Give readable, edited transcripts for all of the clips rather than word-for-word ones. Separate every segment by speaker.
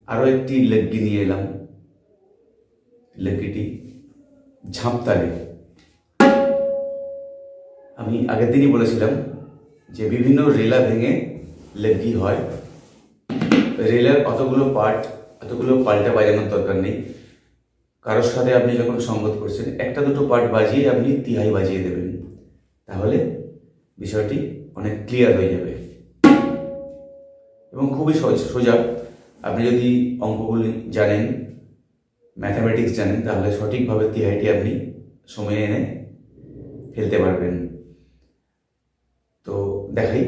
Speaker 1: আরো একটি লগ্গি নিয়ে এলাম। লগ্গিটি ঝাঁপ তালে। আমি আগের দিনই বলেছিলাম যে বিভিন্ন রেলা ভেঙে লগ্গি হয়। রেলার অতগুলো পাল্টা বাজানোর দরকার নেই। কারোর সাথে আপনি যখন সঙ্গত করছেন একটা দুটো পার্ট বাজিয়ে আপনি তিহাই বাজিয়ে দেবেন, তাহলে বিষয়টি অনেক ক্লিয়ার হয়ে যাবে এবং খুবই সোজা। আপনি যদি অঙ্কগুলি জানেন, ম্যাথামেটিক্স জানেন, তাহলে সঠিকভাবে তিহাইটি আপনি সময়ে এনে ফেলতে পারবেন। তো দেখাই।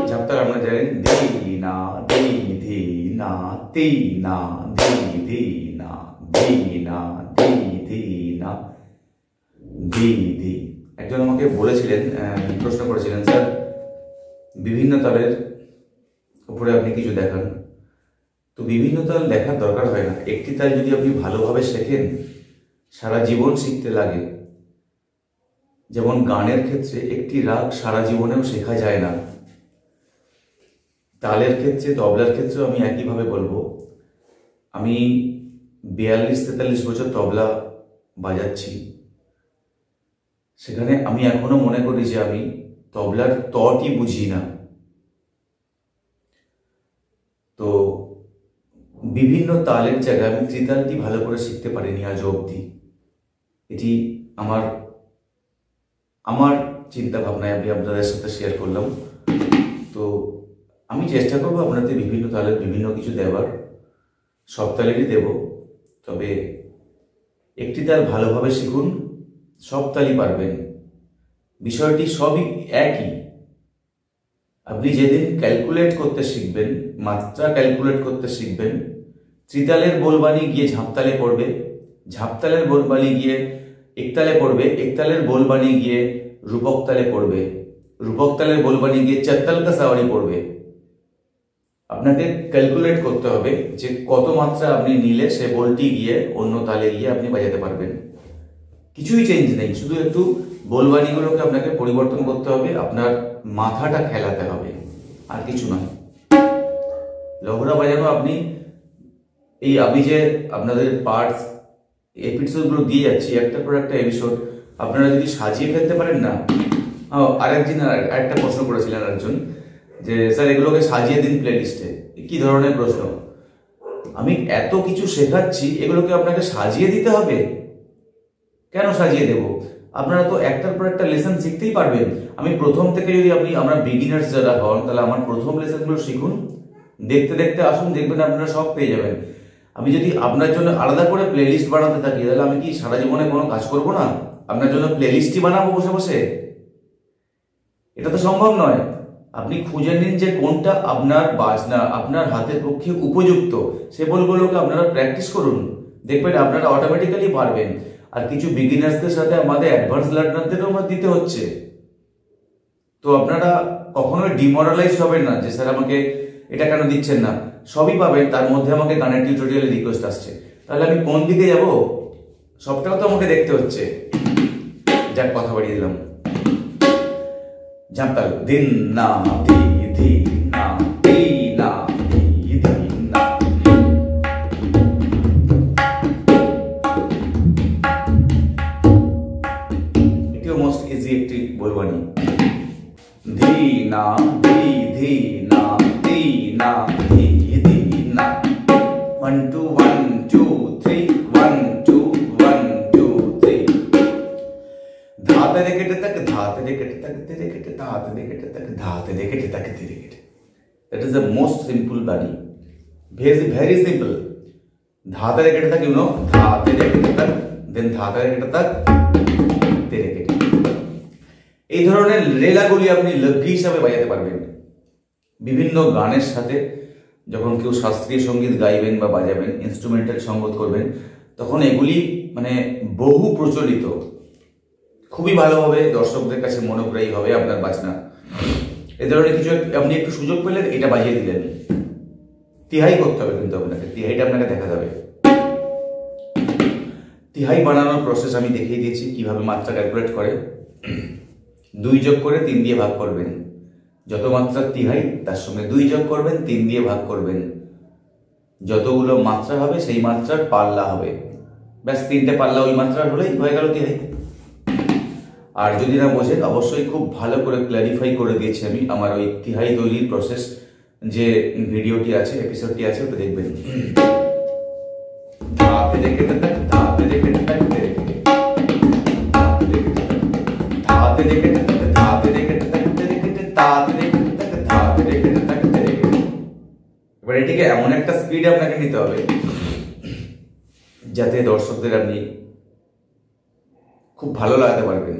Speaker 1: ঝাঁপ তাল আমরা জানেন ধি না ধি ধি না তি না ধি ধি না ধি না ধি ধি না ধি ধি। একজন আমাকে বলেছিলেন, প্রশ্ন করেছিলেন, স্যার বিভিন্ন তালের উপরে আপনি কিছু দেখান। তো বিভিন্ন তাল দেখার দরকার হয় না। একটি তাল যদি আপনি ভালোভাবে শেখেন সারা জীবন শিখতে লাগে। যেমন গানের ক্ষেত্রে একটি রাগ সারা জীবনেও শেখা যায় না, তালের ক্ষেত্রে তবলার ক্ষেত্রেও আমি একইভাবে বলবো। আমি 42-43 বছর তবলা বাজাচ্ছি, সেখানে আমি এখনো মনে করি যে আমি তবলার তটি বুঝি না। তো বিভিন্ন তালের জায়গায় আমি ত্রিতালটি ভালো করে শিখতে পারিনি আজ অবধি। এটি আমার চিন্তা ভাবনায় আমি আপনাদের সাথে শেয়ার করলাম। তো আমি চেষ্টা করবো আপনাদের বিভিন্ন তালের বিভিন্ন কিছু দেওয়ার, সব তালেরই দেব। তবে একটি তাল ভালোভাবে শিখুন, সব তালই পারবেন। বিষয়টি সবই একই। আপনি যেদিন ক্যালকুলেট করতে শিখবেন, মাত্রা ক্যালকুলেট করতে শিখবেন, ত্রিতালের বোলবানি গিয়ে ঝাঁপতালে পড়বে, ঝাঁপতালের বোলবানি গিয়ে একতালে পড়বে, একতালের বোলবানি গিয়ে রূপক তালে পড়বে, রূপক তালের বোলবানি গিয়ে চারতাল কা সাওয়ারি পড়বে। আপনাকে ক্যালকুলেট করতে হবে যে কত মাত্রা আপনি নিলে সে বোলটি গিয়ে অন্য তালে গিয়ে আপনি বাজাতে পারবেন। কিছুই চেঞ্জ নেই, শুধু একটু বোলবানিগুলোকে আপনাকে পরিবর্তন করতে হবে, আপনার মাথাটা খেলাতে হবে, আর কিছু নয়। লহরা বাজানো আপনি আমি যে আপনাদের পার্টস এপিসোডগুলো দিয়ে যাচ্ছি একটার পর একটা এপিসোড, আপনারা যদি সাজিয়ে ফেলতে পারেন না। আরেকটা প্রশ্ন করেছিলেন একজন যে স্যার এগুলোকে সাজিয়ে দিন প্লেলিস্টে। কি ধরনের প্রশ্ন? আমি এত কিছু শেখাচ্ছি, এগুলোকে আপনাকে সাজিয়ে দিতে হবে? কেন সাজিয়ে দেব? আপনারা তো একটার পর একটা লেসন শিখতেই পারবেন। আমি প্রথম থেকে যদি আমরা বিগিনার্স যারা হন, তাহলে আমার প্রথম লেসনগুলো শিখুন, দেখতে দেখতে আসুন, দেখবেন আপনারা সব পেয়ে যাবেন। আমি যদি আপনার জন্য আলাদা করে প্লেলিস্ট বানাতে থাকি, তাহলে আমি কি সারা জীবনে কোনো কাজ করব না? আপনার জন্য প্লেলিস্টই বানাবো বসে বসে? এটা তো সম্ভব নয়। আপনি খুঁজে নিন যে কোনটা আপনার বাজনা, আপনার হাতের পক্ষে উপযুক্ত, সে বলগুলোকে আপনারা প্র্যাকটিস করুন, দেখবেন আপনারা অটোমেটিক্যালি পারবেন। আর কিছু বিগিনার্সদের সাথে আমাদের অ্যাডভান্স লার্নারদেরও আমরা দিতে হচ্ছে। তো আপনারা কখনোই ডিমোরালাইজ হবেন না যে স্যার আমাকে এটা কেন দিচ্ছেন না। সবই পাবেন, তার মধ্যে আমাকে গানের টিউটোরিয়ালের রিকোয়েস্ট আসছে, তাহলে আমি কোন দিকে যাব? সবটাও তো আমাকে দেখতে হচ্ছে। যাক, কথা বাড়িয়ে দিলাম। ঝাঁপ তাল দিন না ধি ধি না তি না ধি ধি না। এটিও মোস্ট ইজি একটি বোলবানি। ধি না ধি ধি না তি না ধি ধি না। 1 2 1 2 3 1 2 1 2 3। धाते देखते तक धाते देखते तक तेरे देखते धाते देखते तक धाते देखते तक तेरे देखते। That is the most simple bani. Very simple. धाते देखते तक, धाते देखते तक, then धाते देखते तक तेरे देखते। এই ধরনের রেলাগুলি আপনি লগ্গি হিসাবে বাজাতে পারবেন বিভিন্ন গানের সাথে। যখন কেউ শাস্ত্রীয় সঙ্গীত গাইবেন বা বাজাবেন, ইনস্ট্রুমেন্টাল সঙ্গত করবেন, তখন এগুলি বহু প্রচলিত, খুবই ভালোভাবে দর্শকদের কাছে মনোগ্রাহী হবে আপনার বাজনা। এ ধরনের কিছু আপনি একটু সুযোগ পেলেন, এটা বাজিয়ে দিলেন। তিহাই করতে হবে কিন্তু আপনাকে, তিহাইটা আপনাকে দেখা যাবে। তিহাই বানানোর প্রসেস আমি দেখিয়ে দিয়েছি কিভাবে মাত্রা ক্যালকুলেট করে। 2 যোগ করে 3 দিয়ে ভাগ করবেন। যত মাত্রার তিহাই তার সঙ্গে 2 যোগ করবেন, 3 দিয়ে ভাগ করবেন। যতগুলো মাত্রা হবে সেই মাত্রার পাল্লা হবে, ব্যাস 3টে পাল্লা ওই মাত্রার হলেই হয়ে গেল তিহাই। আর যদি না বোঝেন অবশ্যই খুব ভালো করে ক্ল্যারিফাই করে দিয়েছি আমি আমার ওই তিহাই তৈরির প্রসেস, যে ভিডিওটি আছে, এপিসোডটি আছে, ওটা দেখবেন। এবার এটিকে এমন একটা স্পিড আপনাকে নিতে হবে যাতে দর্শকদের আপনি খুব ভালো লাগাতে পারবেন।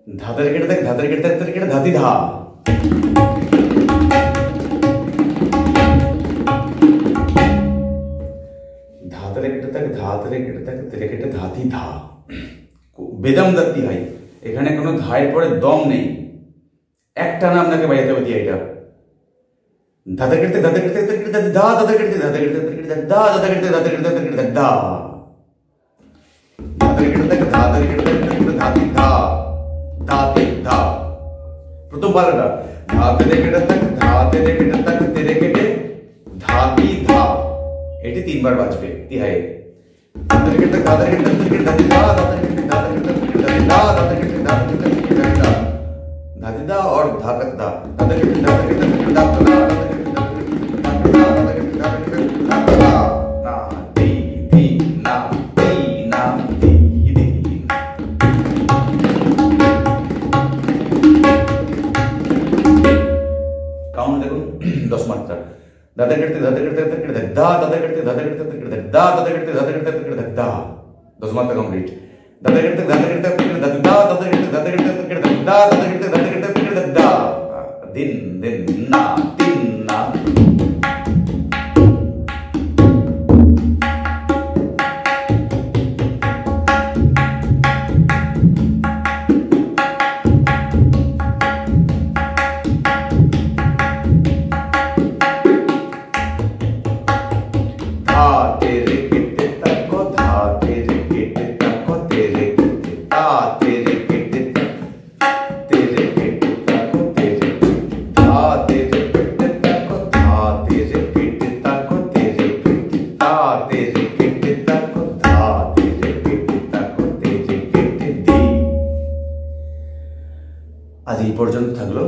Speaker 1: ধাতের কেটে থাকে, ধাতের কেটে থাকে, কেটে ধাতি ধা। ধাতের কেটে থাকে, ধাতের কেটে থাকে, তেরে কেটে ধাতি ধা। বেদম দাতি হয়, এখানে কোনো ধায়ের পরে দম নেই, একটা না আপনাকে বাজাতে হবে তিহাইটা। ধাতের কেটে ধাতের কেটে কেটে ধাতি ধা, ধাতের কেটে ধাতের কেটে ধাতের দা, ধাতের কেটে ধাতের কেটে ধাতের কেটে দা। ধাতের কেটে থাকে, ধাতের কেটে থাকে, ধাতি ধা, ধাতি ধা। প্রথম পালাটা ধাতে কেটে থাকে, ধাতে কেটে থাকে, তেরে কেটে ধাতি ধা। এটি 3 বার বাজবে তিহাই। ধাতের কেটে ধাতের কেটে ধাতি ধা, ধাতের কেটে ধাতের কেটে ধাতি ধা, ধাতের কেটে ধাতের কেটে ধাতি ধা। ধাতি ধা और धाकत धा, ধাতের কেটে ধাতের কেটে ধাতি ধা, ধাতের কেটে ধাতের কেটে ধাতি ধা, ধাতের কেটে ধাতের কেটে ধাতি ধা। না তি তি না তি না তি তি। কাউন্ট দেখুন 10 মাত্রা। ধাতের কেটে ধাতের কেটে ধাতের কেটে দা, ধাতের কেটে ধাতের কেটে ধাতের কেটে দা, ধাতের কেটে ধাতের কেটে ধাতের কেটে দা। 10 মাত্রা কমপ্লিট। ধাতের কেটে ধাতের কেটে ধাতের কেটে ধাতি দা, ধাতের কেটে ধাতের কেটে ধাতের কেটে দা, ধাতের কেটে ধাতের কেটে ধাতের কেটে দা। দিন দিন না তিন না। আজ এই পর্যন্ত থাকলো।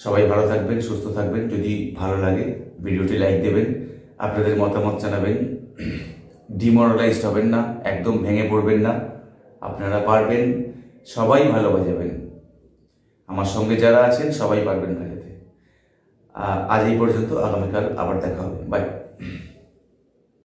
Speaker 1: সবাই ভালো থাকবেন, সুস্থ থাকবেন। যদি ভালো লাগে ভিডিওটি লাইক দেবেন, আপনাদের মতামত জানাবেন। ডিমোরালাইজড হবেন না, একদম ভেঙে পড়বেন না। আপনারা পারবেন, সবাই ভালো বাজাবেন। আমার সঙ্গে যারা আছেন সবাই পারবেন বাজাতে। আজ এই পর্যন্ত, আগামীকাল আবার দেখা হবে। বাই।